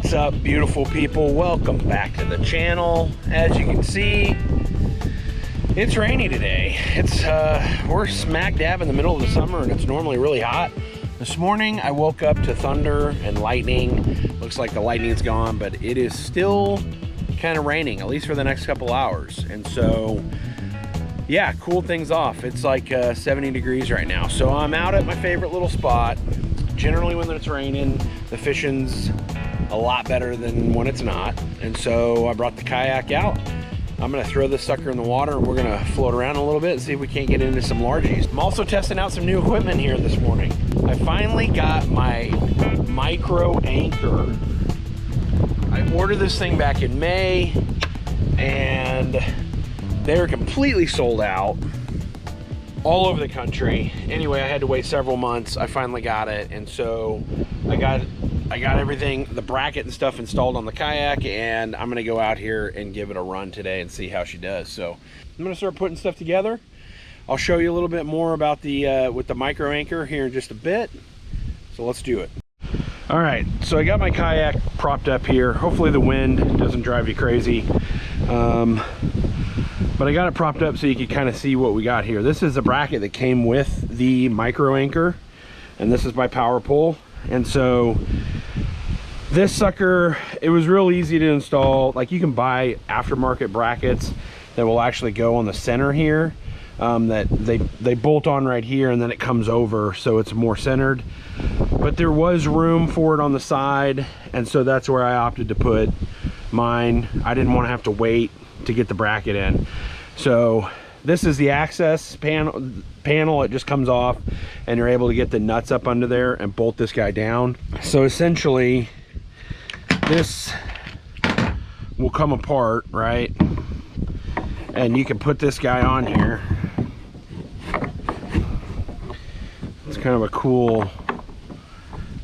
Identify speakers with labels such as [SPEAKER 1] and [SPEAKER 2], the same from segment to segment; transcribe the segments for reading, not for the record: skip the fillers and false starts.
[SPEAKER 1] What's up, beautiful people? Welcome back to the channel. As you can see, it's rainy today. We're smack dab in the middle of the summer and it's normally really hot. This morning I woke up to thunder and lightning. Looks like the lightning's gone, but it is still kind of raining, at least for the next couple hours. And so yeah, cooled things off. It's like 70 degrees right now. So I'm out at my favorite little spot. Generally when it's raining, the fishing's a lot better than when it's not. And so I brought the kayak out. I'm gonna throw this sucker in the water and we're gonna float around a little bit and see if we can't get into some largies. I'm also testing out some new equipment here this morning. I finally got my micro anchor. I ordered this thing back in May and they're completely sold out all over the country. Anyway, I had to wait several months. I finally got it, and so I got everything, the bracket and stuff installed on the kayak, and I'm gonna go out here and give it a run today and see how she does. So I'm gonna start putting stuff together. I'll show you a little bit more about the with the micro anchor here in just a bit. So let's do it. All right, so I got my kayak propped up here. Hopefully the wind doesn't drive you crazy. But I got it propped up so you can kind of see what we got here. This is a bracket that came with the micro anchor, and this is my power pole. And so this sucker, it was real easy to install. Like, you can buy aftermarket brackets that will actually go on the center here, that they bolt on right here, and then it comes over so it's more centered. But there was room for it on the side, and so that's where I opted to put mine. I didn't want to have to wait to get the bracket in. So this is the access panel. It just comes off and you're able to get the nuts up under there and bolt this guy down. So essentially this will come apart, right? And you can put this guy on here. It's kind of a cool,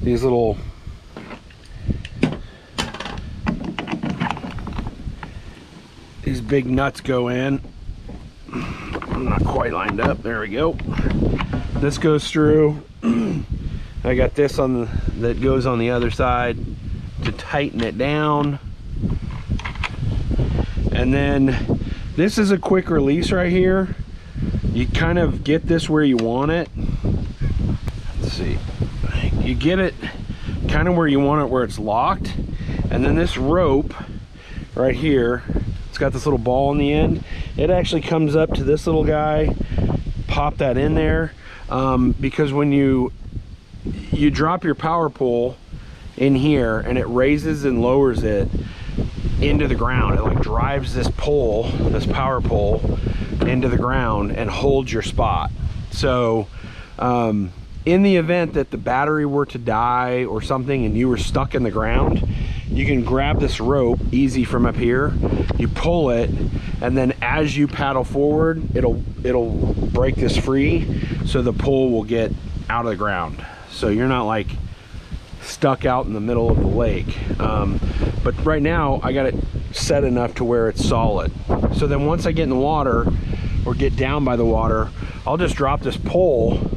[SPEAKER 1] these little big nuts go in. I'm not quite lined up. There we go. This goes through. I got this on that goes on the other side to tighten it down. And then this is a quick release right here. You kind of get this where you want it. Let's see. You get it kind of where you want it, where it's locked. And then this rope right here, it's got this little ball on the end. It actually comes up to this little guy. Pop that in there, because when you drop your power pole in here and it raises and lowers it into the ground, it like drives this pole, this power pole, into the ground and holds your spot. So in the event that the battery were to die or something and you were stuck in the ground, you can grab this rope easy from up here, you pull it, and then as you paddle forward, it'll break this free, so the pole will get out of the ground. So you're not like stuck out in the middle of the lake. But right now I got it set enough to where it's solid. So then once I get in the water or get down by the water, I'll just drop this pole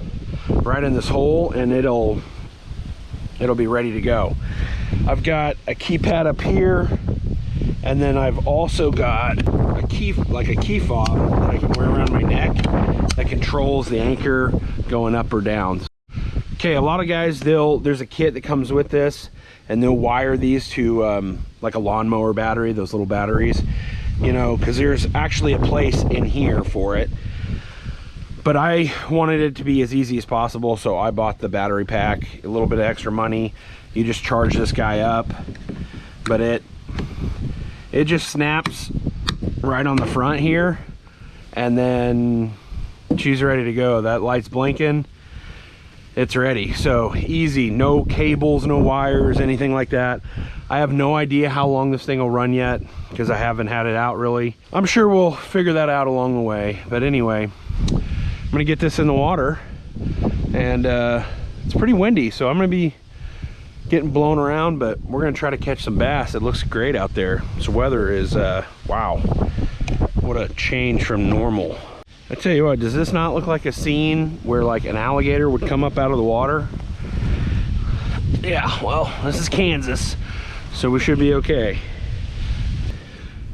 [SPEAKER 1] right in this hole and it'll be ready to go. I've got a keypad up here, and then I've also got a key, like a key fob that I can wear around my neck that controls the anchor going up or down. Okay, a lot of guys, there's a kit that comes with this, and they'll wire these to like a lawnmower battery, those little batteries, you know, because there's actually a place in here for it. But I wanted it to be as easy as possible, so I bought the battery pack. A little bit of extra money. You just charge this guy up, but it just snaps right on the front here, and then she's ready to go. That light's blinking, it's ready. So easy, no cables, no wires, anything like that. I have no idea how long this thing will run yet because I haven't had it out really. I'm sure we'll figure that out along the way. But anyway, I'm gonna get this in the water, and it's pretty windy, so I'm gonna be getting blown around, but we're gonna try to catch some bass. It looks great out there. This weather is wow, what a change from normal. I tell you what, does this not look like a scene where like an alligator would come up out of the water? Yeah, well, this is Kansas, So we should be okay.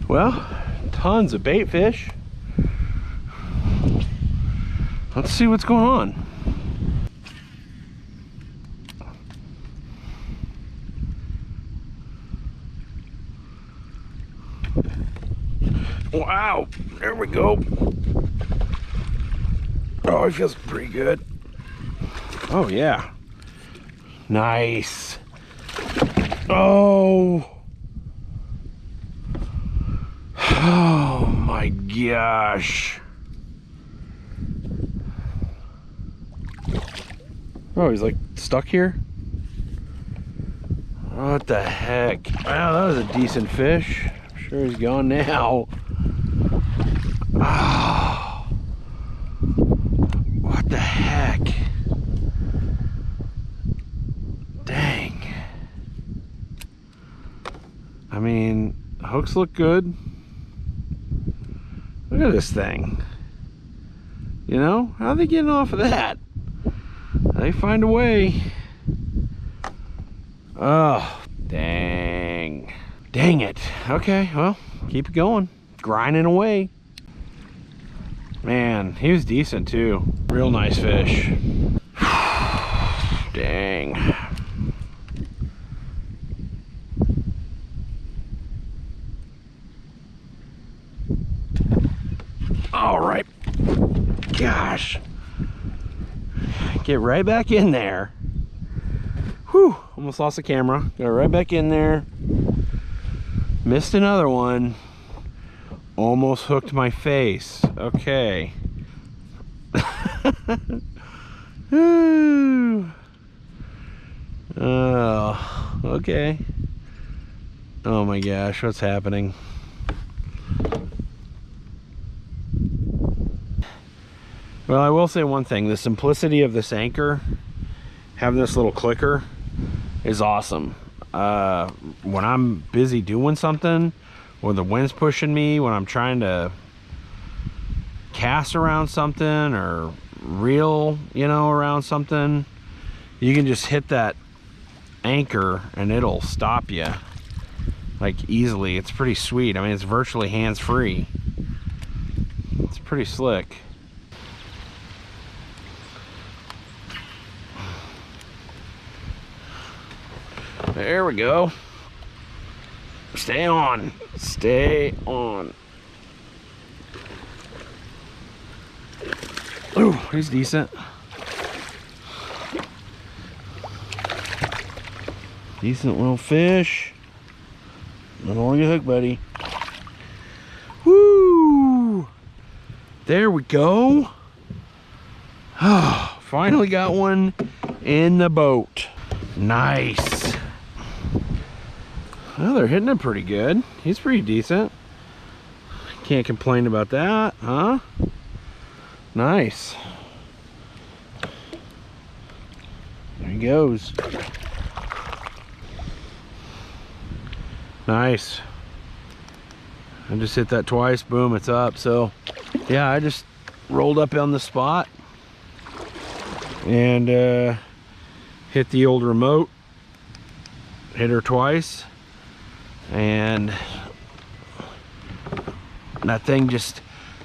[SPEAKER 1] Well, tons of bait fish. Let's see what's going on. Wow, there we go. Oh, it feels pretty good. Oh yeah, nice. Oh my gosh. Oh, he's like stuck here. What the heck? Wow, that was a decent fish. I'm sure he's gone now. Oh, what the heck? Dang. I mean, hooks look good. Look at this thing. You know, how are they getting off of that? They find a way. Oh, dang. Dang it. Okay, well, keep it going. Grinding away. Man, he was decent too. Real nice fish. Dang. All right. Gosh. Get right back in there. Whew, almost lost the camera. Got right back in there. Missed another one. Almost hooked my face. Okay. Oh, okay. Oh my gosh, what's happening? Well, I will say one thing. The simplicity of this anchor, having this little clicker, is awesome. When I'm busy doing something, or the wind's pushing me, when I'm trying to cast around something or reel, you know, around something, you can just hit that anchor and it'll stop you like easily. It's pretty sweet. I mean, it's virtually hands-free. It's pretty slick. There we go. Stay on. Stay on. Ooh, he's decent. Decent little fish. I don't want to get hooked, buddy. Woo! There we go. Oh, finally got one in the boat. Nice. Well, they're hitting it pretty good. He's pretty decent. Can't complain about that, huh? Nice. There he goes. Nice. I just hit that twice, boom, it's up. So yeah, I just rolled up on the spot and hit the old remote, hit her twice, and that thing just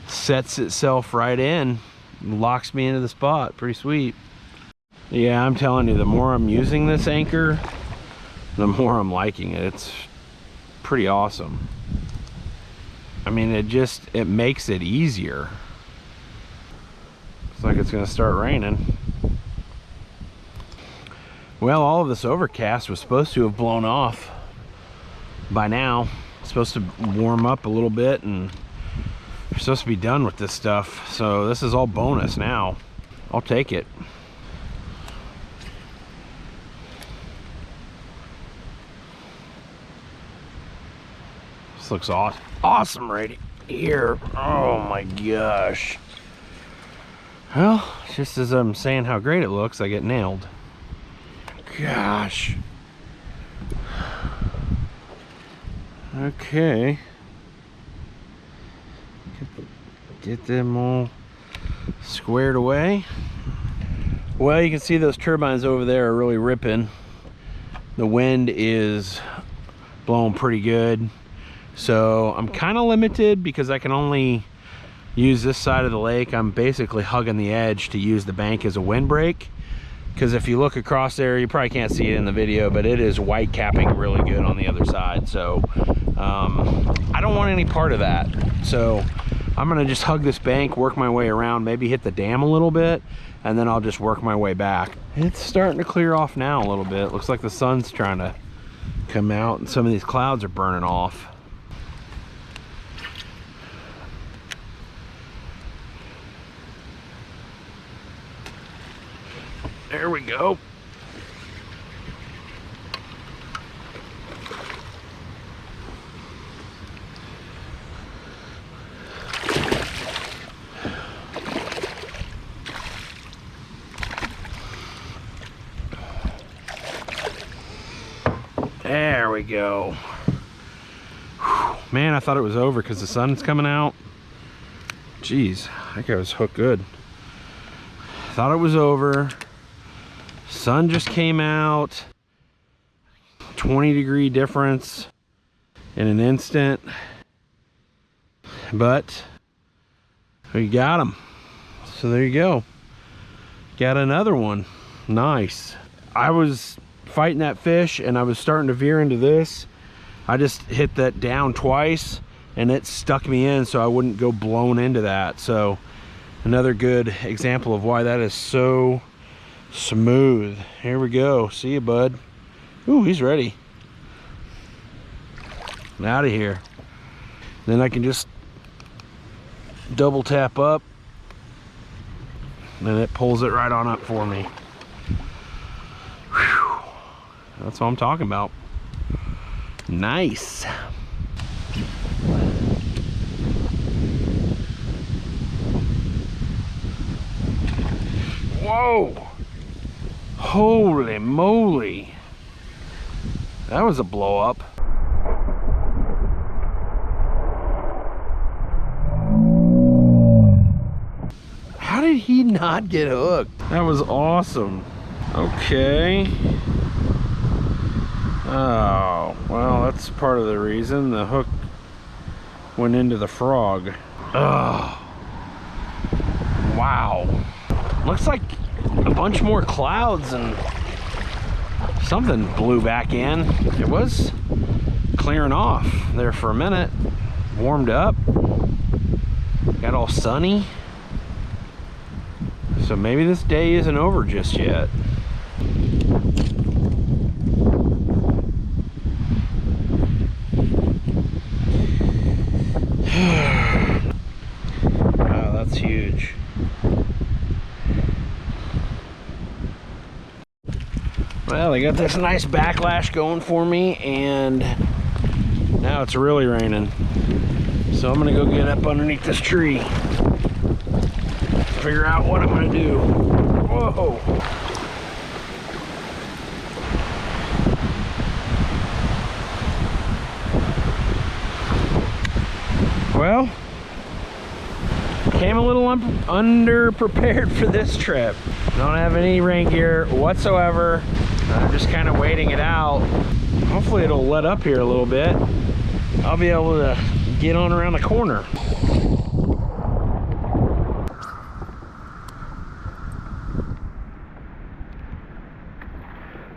[SPEAKER 1] sets itself right in, locks me into the spot. Pretty sweet. Yeah, I'm telling you, the more I'm using this anchor, the more I'm liking it. It's pretty awesome. I mean, it makes it easier. Looks like it's gonna start raining. Well, all of this overcast was supposed to have blown off by now. It's supposed to warm up a little bit and we're supposed to be done with this stuff. So this is all bonus now. I'll take it. This looks awesome right here. Oh my gosh. Well, just as I'm saying how great it looks, I get nailed. Gosh. Okay. Get them all squared away. Well, you can see those turbines over there are really ripping. The wind is blowing pretty good. So I'm kind of limited because I can only use this side of the lake. I'm basically hugging the edge to use the bank as a windbreak, because if you look across there, you probably can't see it in the video, but it is white capping really good on the other side. So I don't want any part of that. So I'm gonna just hug this bank, work my way around, maybe hit the dam a little bit, and then I'll just work my way back. It's starting to clear off now a little bit. Looks like the sun's trying to come out and some of these clouds are burning off. There we go. There we go. Whew. Man, I thought it was over because the sun's coming out. Jeez, I think I was hooked good. Thought it was over. Sun just came out. 20-degree difference in an instant. But we got them. So there you go. Got another one. Nice. I was fighting that fish and I was starting to veer into this. I just hit that down twice and it stuck me in so I wouldn't go blown into that. So another good example of why that is so smooth. Here we go. See you, bud. Ooh, he's ready. Out of here. Then I can just double tap up and it pulls it right on up for me. Whew. That's what I'm talking about. Nice. Whoa. Holy moly. That was a blow up. How did he not get hooked? That was awesome. Okay. Oh, well, that's part of the reason. The hook went into the frog. Oh. Wow. Looks like a bunch more clouds and something blew back in. It was clearing off there for a minute. Warmed up. Got all sunny. So maybe this day isn't over just yet. Wow, that's huge. Well, they got this nice backlash going for me, and now it's really raining. So I'm gonna go get up underneath this tree, figure out what I'm gonna do. Whoa. Well, came a little under-prepared for this trip. Don't have any rain gear whatsoever. I'm just kind of waiting it out. Hopefully it'll let up here a little bit. I'll be able to get on around the corner.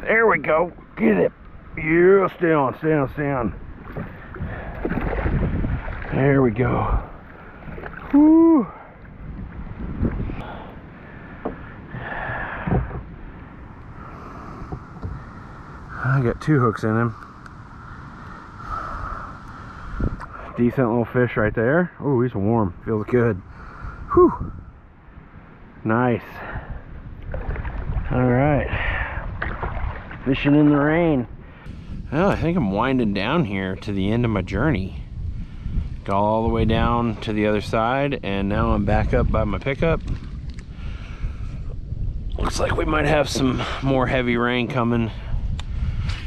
[SPEAKER 1] There we go. Get it. Yeah, stay on, stay on, stay on. There we go. Woo. I got 2 hooks in him. Decent little fish right there. Oh, he's warm. Feels good. Whew. Nice. All right. Fishing in the rain. Well, I think I'm winding down here to the end of my journey. Got all the way down to the other side, and now I'm back up by my pickup. Looks like we might have some more heavy rain coming.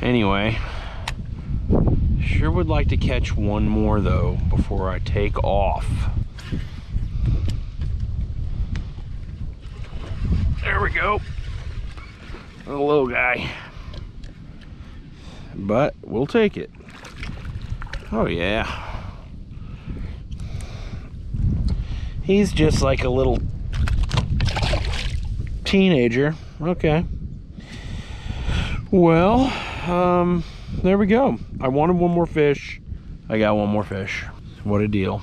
[SPEAKER 1] Anyway, sure would like to catch one more though before I take off. There we go. A little guy. But we'll take it. Oh yeah. He's just like a little teenager. Okay. Well, there we go. I wanted one more fish. I got one more fish. What a deal.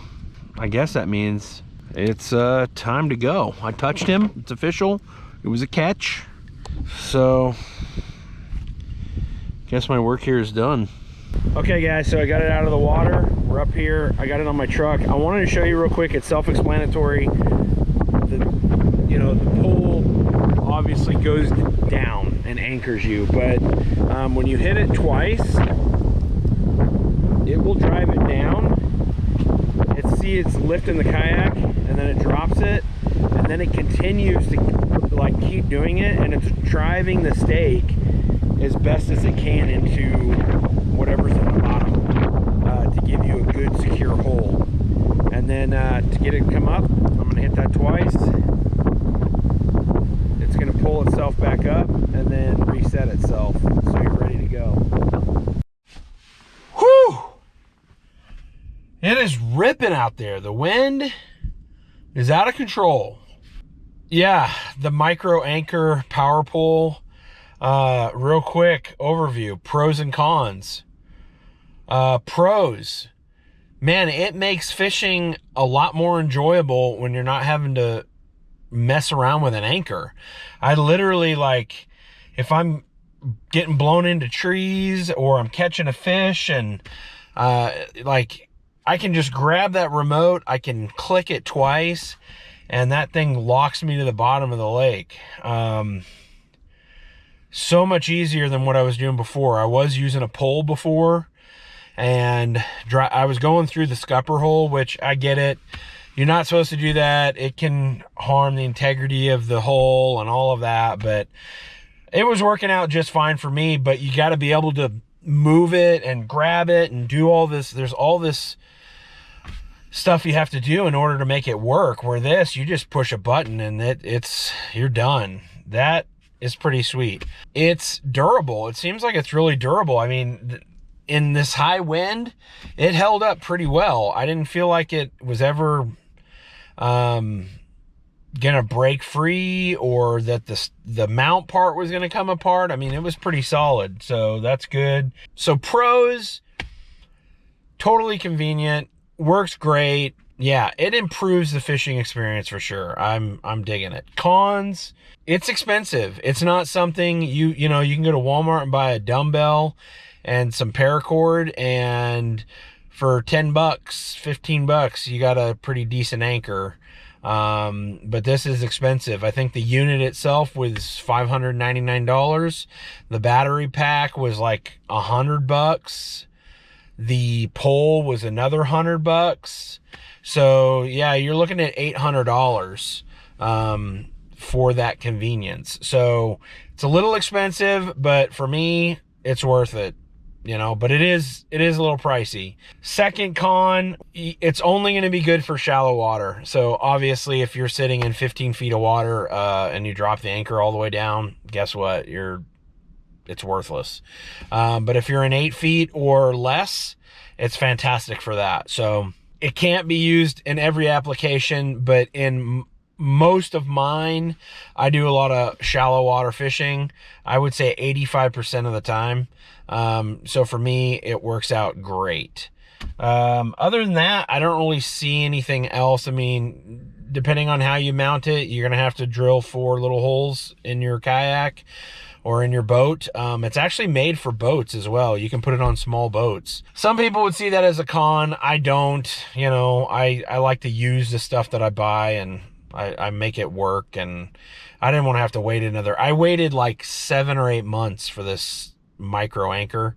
[SPEAKER 1] I guess that means it's time to go. I touched him. It's official. It was a catch. So, guess my work here is done. Okay guys, so I got it out of the water. We're up here. I got it on my truck. I wanted to show you real quick. It's self-explanatory. The pole obviously goes down and anchors you, but when you hit it twice, it will drive it down. It's lifting the kayak, and then it drops it, and then it continues to like keep doing it, and it's driving the stake as best as it can into whatever's at the bottom to give you a good secure hole. And then to get it to come up, I'm going to hit that twice. It's going to pull itself back up and then reset itself, so you're ready to go. Whew! It is ripping out there. The wind is out of control. Yeah, the micro anchor power pole. Real quick overview, pros and cons. Pros, man, it makes fishing a lot more enjoyable when you're not having to mess around with an anchor. I literally, like, if I'm getting blown into trees or I'm catching a fish, and like, I can just grab that remote, I can click it twice, and that thing locks me to the bottom of the lake. So much easier than what I was doing before. I was using a pole before, and I was going through the scupper hole, which I get it. You're not supposed to do that. It can harm the integrity of the hole and all of that, but it was working out just fine for me. But you got to be able to move it and grab it and do all this. There's all this stuff you have to do in order to make it work, where this, you just push a button and you're done. That is pretty sweet. It's durable. It seems like it's really durable. I mean, in this high wind, it held up pretty well. I didn't feel like it was ever gonna break free, or that the mount part was gonna come apart. I mean, it was pretty solid, so that's good. So pros, totally convenient, works great. Yeah, it improves the fishing experience for sure. I'm digging it. Cons, it's expensive. It's not something you can go to Walmart and buy a dumbbell and some paracord, and for 10 bucks, 15 bucks, you got a pretty decent anchor. But this is expensive. I think the unit itself was $599. The battery pack was like $100. The pole was another $100. So yeah, you're looking at $800 for that convenience. So it's a little expensive, but for me, it's worth it. But it is a little pricey. Second con, it's only going to be good for shallow water. So obviously, if you're sitting in 15 feet of water and you drop the anchor all the way down, guess what? It's worthless. But if you're in 8 feet or less, it's fantastic for that. So it can't be used in every application, but in most of mine, I do a lot of shallow water fishing. I would say 85% of the time. So for me, it works out great. Other than that, I don't really see anything else. I mean, depending on how you mount it, you're going to have to drill 4 little holes in your kayak or in your boat. It's actually made for boats as well. You can put it on small boats. Some people would see that as a con. I don't. I like to use the stuff that I buy, and I make it work, and I didn't want to have to wait I waited like 7 or 8 months for this micro anchor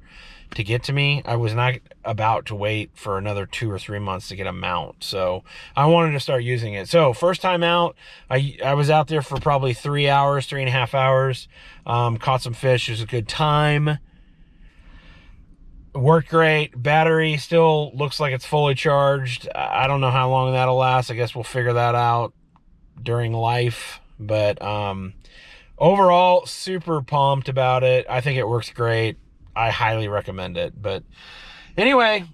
[SPEAKER 1] to get to me. I was not about to wait for another 2 or 3 months to get a mount, so I wanted to start using it. So first time out, I was out there for probably 3.5 hours. Caught some fish. It was a good time. Worked great. Battery still looks like it's fully charged. I don't know how long that'll last. I guess we'll figure that out during life, but overall, super pumped about it. I think it works great. I highly recommend it. But anyway,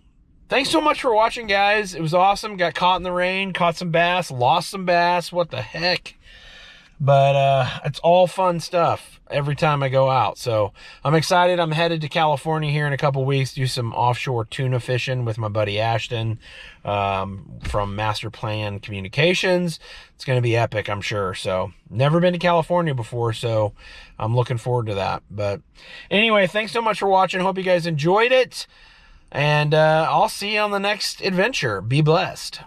[SPEAKER 1] thanks so much for watching, guys. It was awesome. Got caught in the rain, caught some bass, lost some bass. What the heck? But it's all fun stuff every time I go out. So I'm excited. I'm headed to California here in a couple weeks, do some offshore tuna fishing with my buddy Ashton from Master Plan Communications. It's going to be epic, I'm sure. So never been to California before, so I'm looking forward to that. But anyway, thanks so much for watching. Hope you guys enjoyed it. And I'll see you on the next adventure. Be blessed.